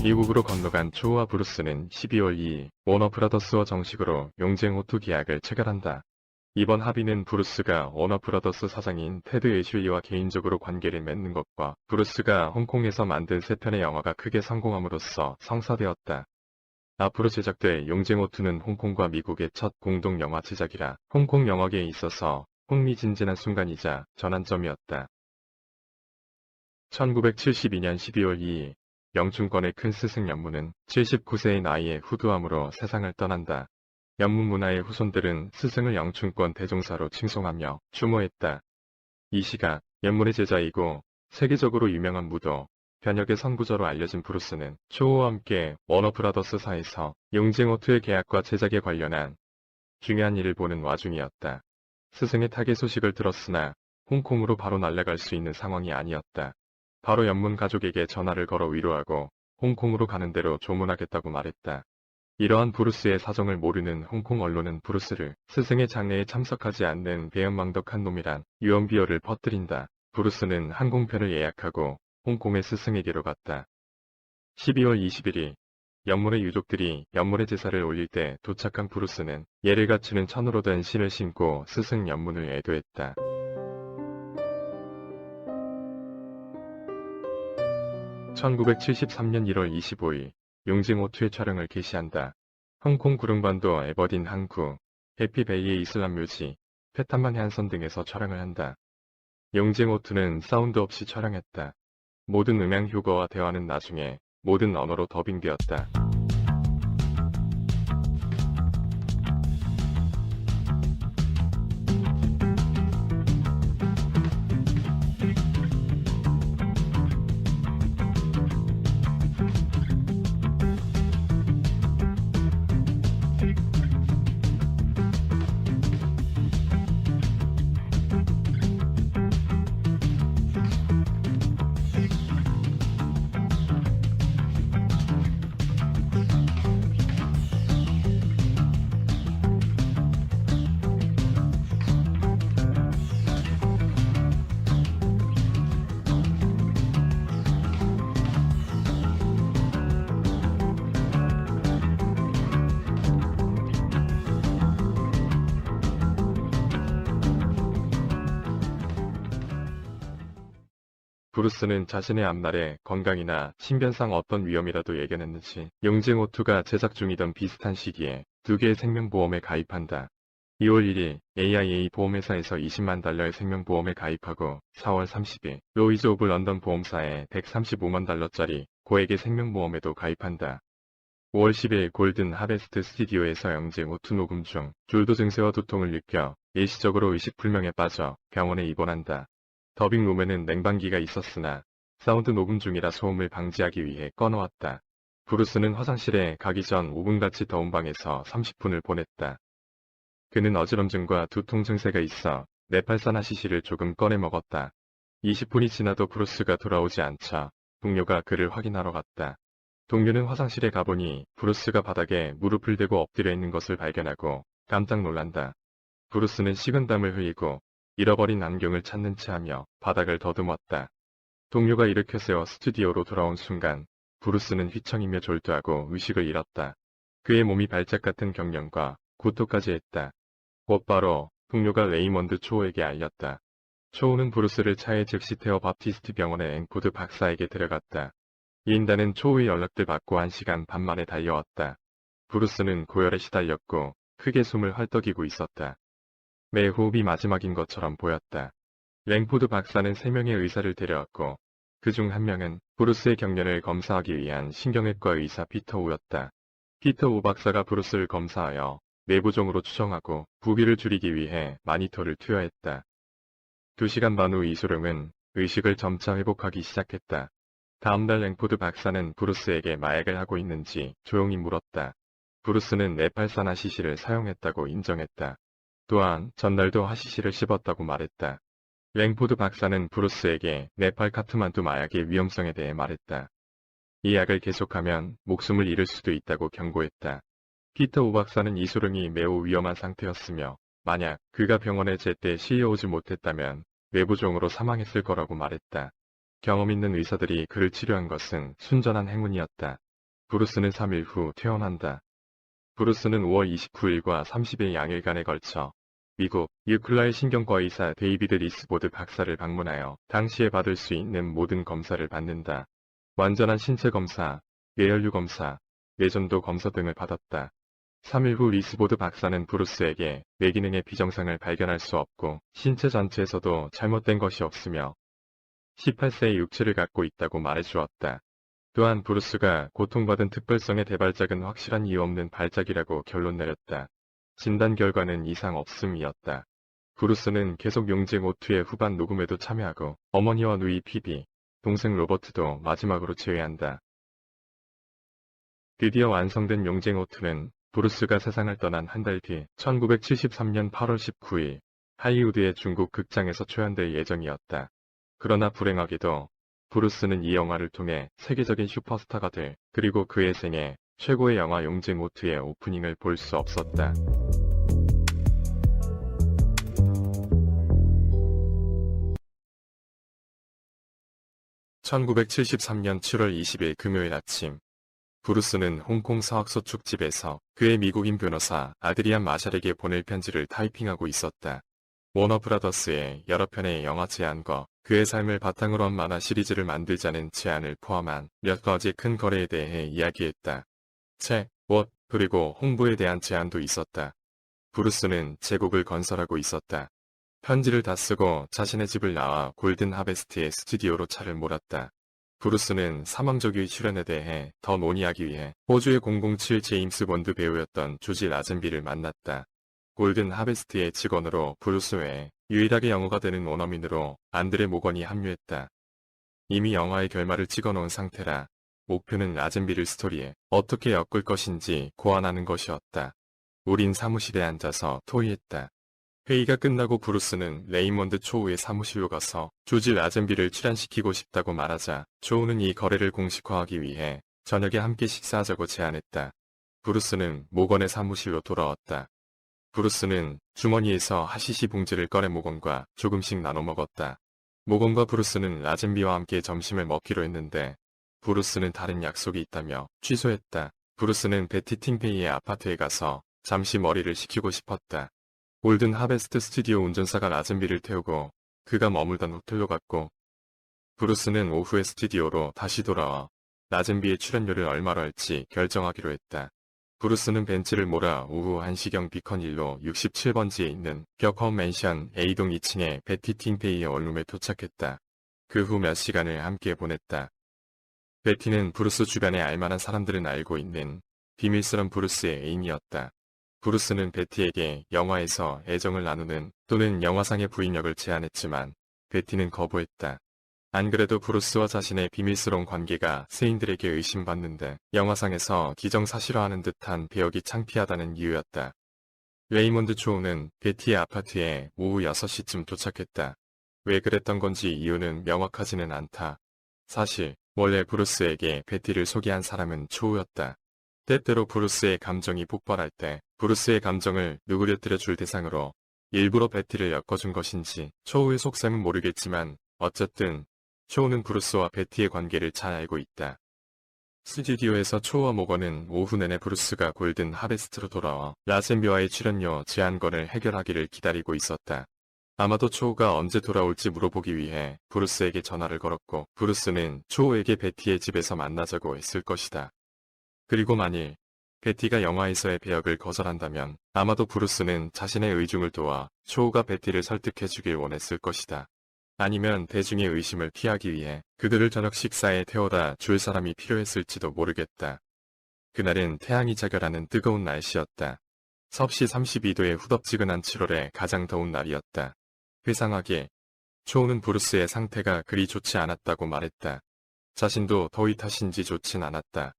미국으로 건너간 초우와 브루스는 12월 2일 워너브라더스와 정식으로 용쟁오투 계약을 체결한다. 이번 합의는 브루스가 워너브라더스 사장인 테드 애슐리와 개인적으로 관계를 맺는 것과 브루스가 홍콩에서 만든 3편의 영화가 크게 성공함으로써 성사되었다. 앞으로 제작될 용쟁호2는 홍콩과 미국의 첫 공동 영화 제작이라 홍콩 영화계에 있어서 흥미진진한 순간이자 전환점이었다. 1972년 12월 2일 영춘권의 큰 스승 연문은 79세의 나이에 후두암으로 세상을 떠난다. 연문 문화의 후손들은 스승을 영춘권 대종사로 칭송하며 추모했다. 이 시가 연문의 제자이고 세계적으로 유명한 무도, 변역의 선구자로 알려진 브루스는 초호와 함께 워너브라더스사에서 용쟁호2의 계약과 제작에 관련한 중요한 일을 보는 와중이었다. 스승의 타계 소식을 들었으나 홍콩으로 바로 날아갈 수 있는 상황이 아니었다. 바로 연문 가족에게 전화를 걸어 위로하고 홍콩으로 가는 대로 조문하겠다고 말했다. 이러한 브루스의 사정을 모르는 홍콩 언론은 브루스를 스승의 장례에 참석하지 않는 배은망덕한 놈이란 유언비어를 퍼뜨린다. 브루스는 항공편을 예약하고 홍콩의 스승에게로 갔다. 12월 21일 연문의 유족들이 연문의 제사를 올릴 때 도착한 브루스는 예를 갖추는 천으로 된 신을 신고 스승 연문을 애도했다. 1973년 1월 25일 용쟁호2의 촬영을 개시한다. 홍콩 구릉반도 에버딘 항구, 해피베이의 이슬람 묘지, 페탄만 해안선 등에서 촬영을 한다. 용쟁호2는 사운드 없이 촬영했다. 모든 음향 효과와 대화는 나중에 모든 언어로 더빙되었다. 브루스는 자신의 앞날에 건강이나 신변상 어떤 위험이라도 예견했는지 용쟁호2가 제작 중이던 비슷한 시기에 2개의 생명보험에 가입한다. 2월 1일 AIA 보험회사에서 20만 달러의 생명보험에 가입하고 4월 30일 로이즈 오브 런던 보험사에 135만 달러짜리 고액의 생명보험에도 가입한다. 5월 10일 골든 하베스트 스튜디오에서 용쟁호2 녹음 중 줄도 증세와 두통을 느껴 일시적으로 의식불명에 빠져 병원에 입원한다. 더빙룸에는 냉방기가 있었으나 사운드 녹음 중이라 소음을 방지하기 위해 꺼놓았다. 브루스는 화장실에 가기 전 5분같이 더운 방에서 30분을 보냈다. 그는 어지럼증과 두통 증세가 있어 네팔산 하시시를 조금 꺼내 먹었다. 20분이 지나도 브루스가 돌아오지 않자 동료가 그를 확인하러 갔다. 동료는 화장실에 가보니 브루스가 바닥에 무릎을 대고 엎드려 있는 것을 발견하고 깜짝 놀란다. 브루스는 식은땀을 흘리고 잃어버린 안경을 찾는 체하며 바닥을 더듬었다. 동료가 일으켜 세워 스튜디오로 돌아온 순간 브루스는 휘청이며 졸도하고 의식을 잃었다. 그의 몸이 발작 같은 경련과 구토까지 했다. 곧바로 동료가 레이먼드 초우에게 알렸다. 초우는 브루스를 차에 즉시 태워 바프티스트 병원의 앵코드 박사에게 데려갔다. 이인단은 초우의 연락들 받고 1시간 반 만에 달려왔다. 브루스는 고열에 시달렸고 크게 숨을 헐떡이고 있었다. 매 호흡이 마지막인 것처럼 보였다. 랭포드 박사는 3명의 의사를 데려왔고 그 중 한 명은 브루스의 경련을 검사하기 위한 신경외과 의사 피터 우였다. 피터 우 박사가 브루스를 검사하여 내부종으로 추정하고 부비를 줄이기 위해 마니터를 투여했다. 2시간 반 후 이소룡은 의식을 점차 회복하기 시작했다. 다음날 랭포드 박사는 브루스에게 마약을 하고 있는지 조용히 물었다. 브루스는 네팔산 하시시를 사용했다고 인정했다. 또한 전날도 하시시를 씹었다고 말했다. 랭포드 박사는 브루스에게 네팔 카트만두 마약의 위험성에 대해 말했다. 이 약을 계속하면 목숨을 잃을 수도 있다고 경고했다. 피터 우 박사는 이소룡이 매우 위험한 상태였으며 만약 그가 병원에 제때 실려오지 못했다면 뇌부종으로 사망했을 거라고 말했다. 경험 있는 의사들이 그를 치료한 것은 순전한 행운이었다. 브루스는 3일 후 퇴원한다. 브루스는 5월 29일과 30일 양일간에 걸쳐 미국 유클라의 신경과 의사 데이비드 리스보드 박사를 방문하여 당시에 받을 수 있는 모든 검사를 받는다. 완전한 신체 검사, 뇌혈류 검사, 뇌전도 검사 등을 받았다. 3일 후 리스보드 박사는 브루스에게 뇌기능의 비정상을 발견할 수 없고 신체 전체에서도 잘못된 것이 없으며 18세의 육체를 갖고 있다고 말해주었다. 또한 브루스가 고통받은 특별성의 대발작은 확실한 이유 없는 발작이라고 결론 내렸다. 진단 결과는 이상 없음이었다. 브루스는 계속 용쟁 오투의 후반 녹음에도 참여하고 어머니와 누이 피비, 동생 로버트도 마지막으로 제외한다. 드디어 완성된 용쟁 오투는 브루스가 세상을 떠난 한 달 뒤 1973년 8월 19일 할리우드의 중국 극장에서 초연될 예정이었다. 그러나 불행하게도 브루스는 이 영화를 통해 세계적인 슈퍼스타가 될, 그리고 그의 생애 최고의 영화 용쟁 오투의 오프닝을 볼 수 없었다. (1973년 7월 20일) 금요일 아침, 브루스는 홍콩 서학소 축집에서 그의 미국인 변호사 아드리안 마샬에게 보낼 편지를 타이핑하고 있었다. 워너브라더스의 여러 편의 영화 제안과 그의 삶을 바탕으로 한 만화 시리즈를 만들자는 제안을 포함한 몇 가지 큰 거래에 대해 이야기했다. 책, 옷, 그리고 홍보에 대한 제안도 있었다. 브루스는 제국을 건설하고 있었다. 편지를 다 쓰고 자신의 집을 나와 골든 하베스트의 스튜디오로 차를 몰았다. 브루스는 사망적의 출연에 대해 더 논의하기 위해 호주의 007 제임스 본드 배우였던 조지 라젠비를 만났다. 골든 하베스트의 직원으로 브루스 외에 유일하게 영어가 되는 원어민으로 안드레 모건이 합류했다. 이미 영화의 결말을 찍어놓은 상태라 목표는 라젠비를 스토리에 어떻게 엮을 것인지 고안하는 것이었다. 우린 사무실에 앉아서 토의했다. 회의가 끝나고 브루스는 레이먼드 초우의 사무실로 가서 조지 라젠비를 출연시키고 싶다고 말하자 초우는 이 거래를 공식화하기 위해 저녁에 함께 식사하자고 제안했다. 브루스는 모건의 사무실로 돌아왔다. 브루스는 주머니에서 하시시 봉지를 꺼내 모건과 조금씩 나눠 먹었다. 모건과 브루스는 라젠비와 함께 점심을 먹기로 했는데 브루스는 다른 약속이 있다며 취소했다. 브루스는 베티 팅페이의 아파트에 가서 잠시 머리를 식히고 싶었다. 골든 하베스트 스튜디오 운전사가 라젠비를 태우고 그가 머물던 호텔로 갔고 브루스는 오후에 스튜디오로 다시 돌아와 라젠비의 출연료를 얼마로 할지 결정하기로 했다. 브루스는 벤츠를 몰아 오후 1시경 비컨힐로 67번지에 있는 벽홈 맨션 A동 2층의 베티 팅페이의 원룸에 도착했다. 그 후 몇 시간을 함께 보냈다. 베티는 브루스 주변에 알만한 사람들은 알고 있는 비밀스런 브루스의 애인이었다. 브루스는 베티에게 영화에서 애정을 나누는 또는 영화상의 부인역을 제안했지만 베티는 거부했다. 안 그래도 브루스와 자신의 비밀스러운 관계가 세인들에게 의심받는데 영화상에서 기정사실화하는 듯한 배역이 창피하다는 이유였다. 레이몬드 초우는 베티의 아파트에 오후 6시쯤 도착했다. 왜 그랬던 건지 이유는 명확하지는 않다. 사실 원래 브루스에게 베티를 소개한 사람은 초우였다. 때때로 브루스의 감정이 폭발할 때 브루스의 감정을 누그러뜨려 줄 대상으로 일부러 베티를 엮어준 것인지 초우의 속셈은 모르겠지만 어쨌든 초우는 브루스와 베티의 관계를 잘 알고 있다. 스튜디오에서 초우와 모건은 오후 내내 브루스가 골든 하베스트로 돌아와 라젠비와의 출연료 제한건을 해결하기를 기다리고 있었다. 아마도 초우가 언제 돌아올지 물어보기 위해 브루스에게 전화를 걸었고 브루스는 초우에게 베티의 집에서 만나자고 했을 것이다. 그리고 만일 베티가 영화에서의 배역을 거절한다면 아마도 브루스는 자신의 의중을 도와 초우가 베티를 설득해주길 원했을 것이다. 아니면 대중의 의심을 피하기 위해 그들을 저녁 식사에 태워다 줄 사람이 필요했을지도 모르겠다. 그날은 태양이 자결하는 뜨거운 날씨였다. 섭씨 32도의 후덥지근한 7월의 가장 더운 날이었다. 회상하길 초우는 브루스의 상태가 그리 좋지 않았다고 말했다. 자신도 더위 탓인지 좋진 않았다.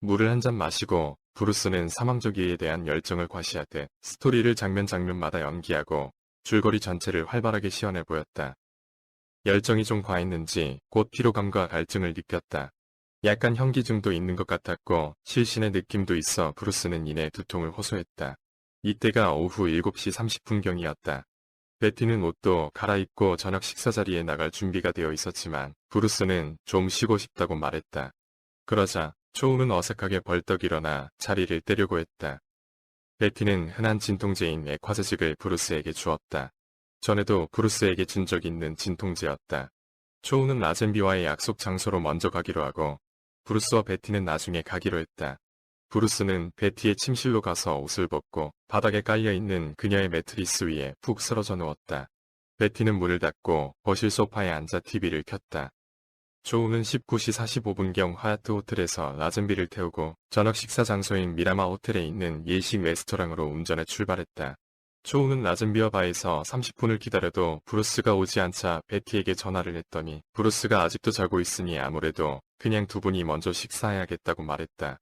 물을 한 잔 마시고 브루스는 사망조기에 대한 열정을 과시하되 스토리를 장면마다 연기하고 줄거리 전체를 활발하게 시연해 보였다. 열정이 좀 과했는지 곧 피로감과 갈증을 느꼈다. 약간 현기증도 있는 것 같았고 실신의 느낌도 있어 브루스는 이내 두통을 호소했다. 이때가 오후 7시 30분경이었다. 베티는 옷도 갈아입고 저녁 식사 자리에 나갈 준비가 되어 있었지만 브루스는 좀 쉬고 싶다고 말했다. 그러자 초우는 어색하게 벌떡 일어나 자리를 떼려고 했다. 베티는 흔한 진통제인 에콰제직을 브루스에게 주었다. 전에도 브루스에게 준 적 있는 진통제였다. 초우는 라젠비와의 약속 장소로 먼저 가기로 하고 브루스와 베티는 나중에 가기로 했다. 브루스는 베티의 침실로 가서 옷을 벗고 바닥에 깔려있는 그녀의 매트리스 위에 푹 쓰러져 누웠다. 베티는 문을 닫고 거실 소파에 앉아 TV를 켰다. 초우는 19시 45분경 하얏트 호텔에서 라젠비를 태우고 저녁 식사 장소인 미라마 호텔에 있는 예식 레스토랑으로 운전해 출발했다. 초우는 라젠비와 바에서 30분을 기다려도 브루스가 오지 않자 베티에게 전화를 했더니 브루스가 아직도 자고 있으니 아무래도 그냥 두 분이 먼저 식사해야겠다고 말했다.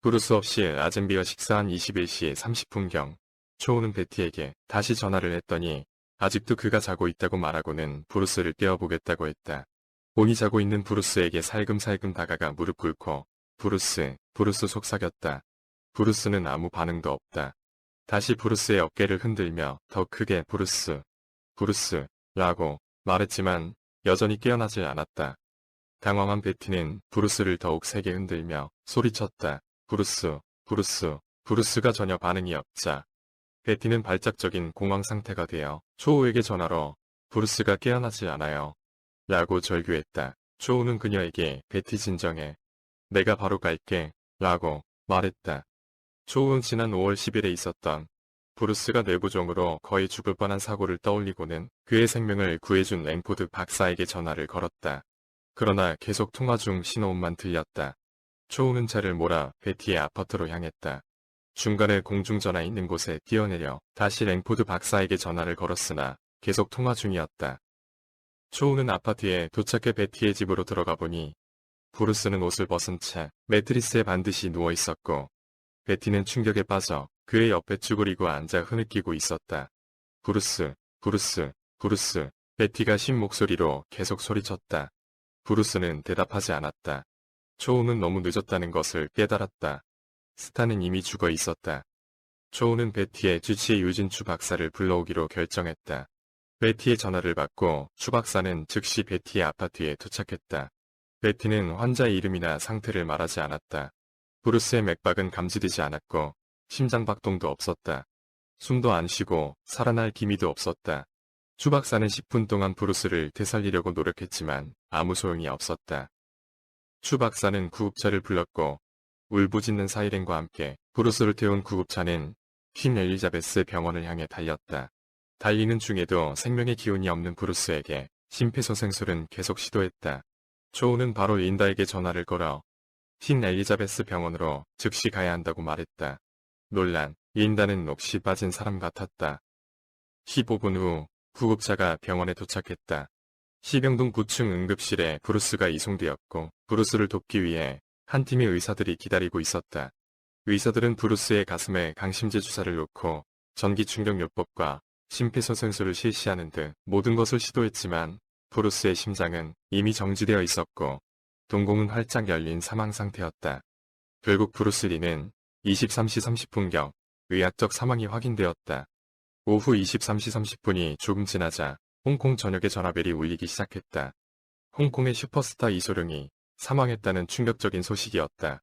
브루스 없이 라젠비와 식사한 21시 30분경 초우는 베티에게 다시 전화를 했더니 아직도 그가 자고 있다고 말하고는 브루스를 깨워보겠다고 했다. 본이 자고 있는 브루스에게 살금살금 다가가 무릎 꿇고 브루스 속삭였다. 브루스는 아무 반응도 없다. 다시 브루스의 어깨를 흔들며 더 크게 브루스라고 말했지만 여전히 깨어나질 않았다. 당황한 베티는 브루스를 더욱 세게 흔들며 소리쳤다. 브루스가 전혀 반응이 없자 베티는 발작적인 공황 상태가 되어 초우에게 전화로 브루스가 깨어나지 않아요. 라고 절규했다. 초우는 그녀에게 베티 진정해. 내가 바로 갈게. 라고 말했다. 초우는 지난 5월 10일에 있었던 브루스가 뇌부종으로 거의 죽을 뻔한 사고를 떠올리고는 그의 생명을 구해준 랭포드 박사에게 전화를 걸었다. 그러나 계속 통화 중 신호음만 들렸다. 초우는 차를 몰아 베티의 아파트로 향했다. 중간에 공중전화 있는 곳에 뛰어내려 다시 랭포드 박사에게 전화를 걸었으나 계속 통화 중이었다. 초우는 아파트에 도착해 베티의 집으로 들어가 보니 브루스는 옷을 벗은 채 매트리스에 반드시 누워 있었고 베티는 충격에 빠져 그의 옆에 쭈그리고 앉아 흐느끼고 있었다. 브루스. 베티가 쉰 목소리로 계속 소리쳤다. 브루스는 대답하지 않았다. 초우는 너무 늦었다는 것을 깨달았다. 스타는 이미 죽어 있었다. 초우는 베티의 주치의 유진 추 박사를 불러오기로 결정했다. 베티의 전화를 받고 추 박사는 즉시 베티의 아파트에 도착했다. 베티는 환자의 이름이나 상태를 말하지 않았다. 브루스의 맥박은 감지되지 않았고 심장박동도 없었다. 숨도 안 쉬고 살아날 기미도 없었다. 추 박사는 10분 동안 브루스를 되살리려고 노력했지만 아무 소용이 없었다. 추 박사는 구급차를 불렀고 울부짖는 사이렌과 함께 브루스를 태운 구급차는 퀸 엘리자베스 병원을 향해 달렸다. 달리는 중에도 생명의 기운이 없는 브루스에게 심폐소생술은 계속 시도했다. 초우는 바로 린다에게 전화를 걸어 퀸 엘리자베스 병원으로 즉시 가야 한다고 말했다. 논란, 린다는 넋이 빠진 사람 같았다. 15분 후 구급차가 병원에 도착했다. 시병동 9층 응급실에 브루스가 이송되었고 브루스를 돕기 위해 한 팀의 의사들이 기다리고 있었다. 의사들은 브루스의 가슴에 강심제 주사를 놓고 전기충격요법과 심폐소생술을 실시하는 등 모든 것을 시도했지만 브루스의 심장은 이미 정지되어 있었고 동공은 활짝 열린 사망 상태였다. 결국 브루스 리는 23시 30분경 의학적 사망이 확인되었다. 오후 23시 30분이 조금 지나자 홍콩 전역의 전화벨이 울리기 시작했다. 홍콩의 슈퍼스타 이소룡이 사망했다는 충격적인 소식이었다.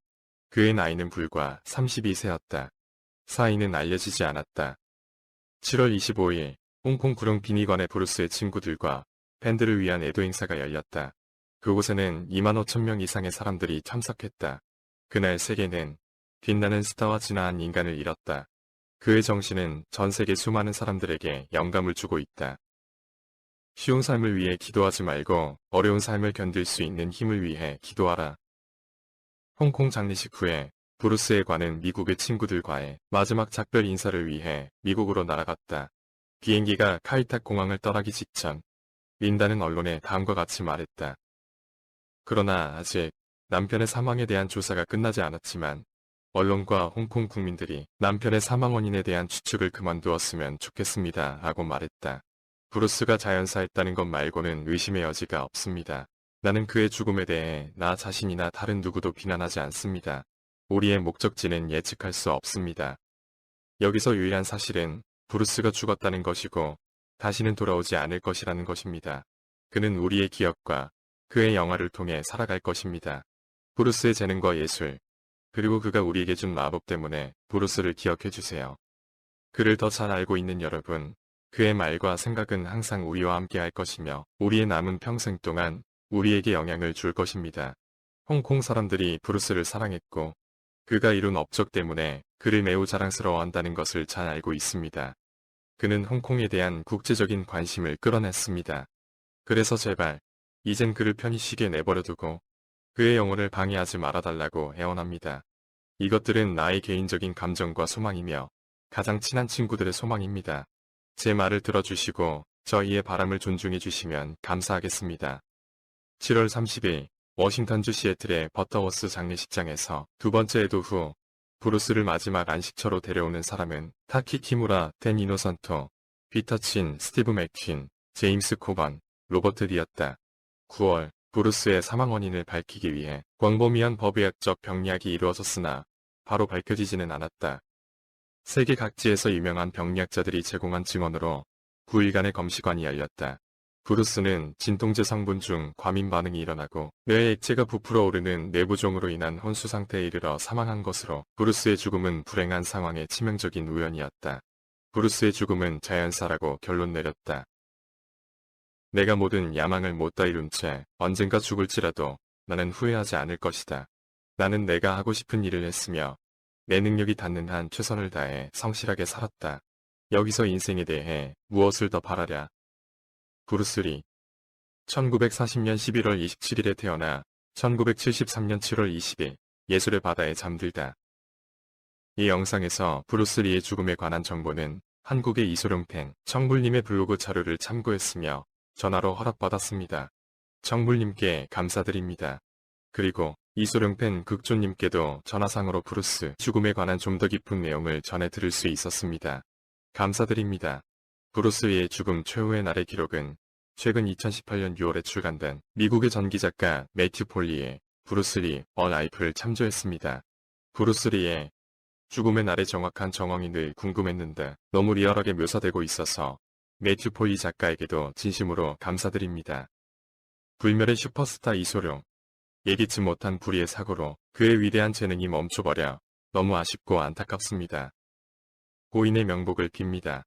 그의 나이는 불과 32세였다. 사인은 알려지지 않았다. 7월 25일 홍콩 구룡빈이관의 브루스의 친구들과 팬들을 위한 애도 행사가 열렸다. 그곳에는 2만 5천 명 이상의 사람들이 참석했다. 그날 세계는 빛나는 스타와 진화한 인간을 잃었다. 그의 정신은 전 세계 수많은 사람들에게 영감을 주고 있다. 쉬운 삶을 위해 기도하지 말고 어려운 삶을 견딜 수 있는 힘을 위해 기도하라. 홍콩 장례식 후에 브루스의 관은 미국의 친구들과의 마지막 작별 인사를 위해 미국으로 날아갔다. 비행기가 카이탁 공항을 떠나기 직전 린다는 언론에 다음과 같이 말했다. 그러나 아직 남편의 사망에 대한 조사가 끝나지 않았지만 언론과 홍콩 국민들이 남편의 사망 원인에 대한 추측을 그만두었으면 좋겠습니다. 라고 말했다. 브루스가 자연사했다는 것 말고는 의심의 여지가 없습니다. 나는 그의 죽음에 대해 나 자신이나 다른 누구도 비난하지 않습니다. 우리의 목적지는 예측할 수 없습니다. 여기서 유일한 사실은 브루스가 죽었다는 것이고 다시는 돌아오지 않을 것이라는 것입니다. 그는 우리의 기억과 그의 영화를 통해 살아갈 것입니다. 브루스의 재능과 예술, 그리고 그가 우리에게 준 마법 때문에 브루스를 기억해 주세요. 그를 더 잘 알고 있는 여러분, 그의 말과 생각은 항상 우리와 함께 할 것이며 우리의 남은 평생 동안 우리에게 영향을 줄 것입니다. 홍콩 사람들이 브루스를 사랑했고 그가 이룬 업적 때문에 그를 매우 자랑스러워한다는 것을 잘 알고 있습니다. 그는 홍콩에 대한 국제적인 관심을 끌어냈습니다. 그래서 제발 이젠 그를 편히 쉬게 내버려두고 그의 영혼을 방해하지 말아달라고 애원합니다. 이것들은 나의 개인적인 감정과 소망이며 가장 친한 친구들의 소망입니다. 제 말을 들어주시고 저희의 바람을 존중해 주시면 감사하겠습니다. 7월 30일 워싱턴주 시애틀의 버터워스 장례식장에서 두 번째 애도 후 브루스를 마지막 안식처로 데려오는 사람은 타키 키무라, 댄 이노선토, 피터 친, 스티브 맥퀸, 제임스 코번, 로버트 리였다. 9월 브루스의 사망 원인을 밝히기 위해 광범위한 법의학적 병리학이 이루어졌으나 바로 밝혀지지는 않았다. 세계 각지에서 유명한 병리학자들이 제공한 증언으로 9일간의 검시관이 열렸다. 브루스는 진통제 성분 중 과민 반응이 일어나고 뇌의 액체가 부풀어 오르는 뇌부종으로 인한 혼수 상태에 이르러 사망한 것으로 브루스의 죽음은 불행한 상황의 치명적인 우연이었다. 브루스의 죽음은 자연사라고 결론 내렸다. 내가 모든 야망을 못다 이룬 채 언젠가 죽을지라도 나는 후회하지 않을 것이다. 나는 내가 하고 싶은 일을 했으며 내 능력이 닿는 한 최선을 다해 성실하게 살았다. 여기서 인생에 대해 무엇을 더 바라랴. 브루스 리 1940년 11월 27일에 태어나 1973년 7월 20일 예술의 바다에 잠들다. 이 영상에서 브루스 리의 죽음에 관한 정보는 한국의 이소룡 팬 청불님의 블로그 자료를 참고했으며 전화로 허락받았습니다. 청불님께 감사드립니다. 그리고 이소룡 팬 극조님께도 전화상으로 브루스 죽음에 관한 좀 더 깊은 내용을 전해 들을 수 있었습니다. 감사드립니다. 브루스 리의 죽음 최후의 날의 기록은 최근 2018년 6월에 출간된 미국의 전기작가 매튜 폴리의 브루스 리 어 라이프를 참조했습니다. 브루스 리의 죽음의 날의 정확한 정황이 늘 궁금했는데 너무 리얼하게 묘사되고 있어서 매튜 폴리 작가에게도 진심으로 감사드립니다. 불멸의 슈퍼스타 이소룡. 예기치 못한 불의의 사고로 그의 위대한 재능이 멈춰버려 너무 아쉽고 안타깝습니다. 고인의 명복을 빕니다.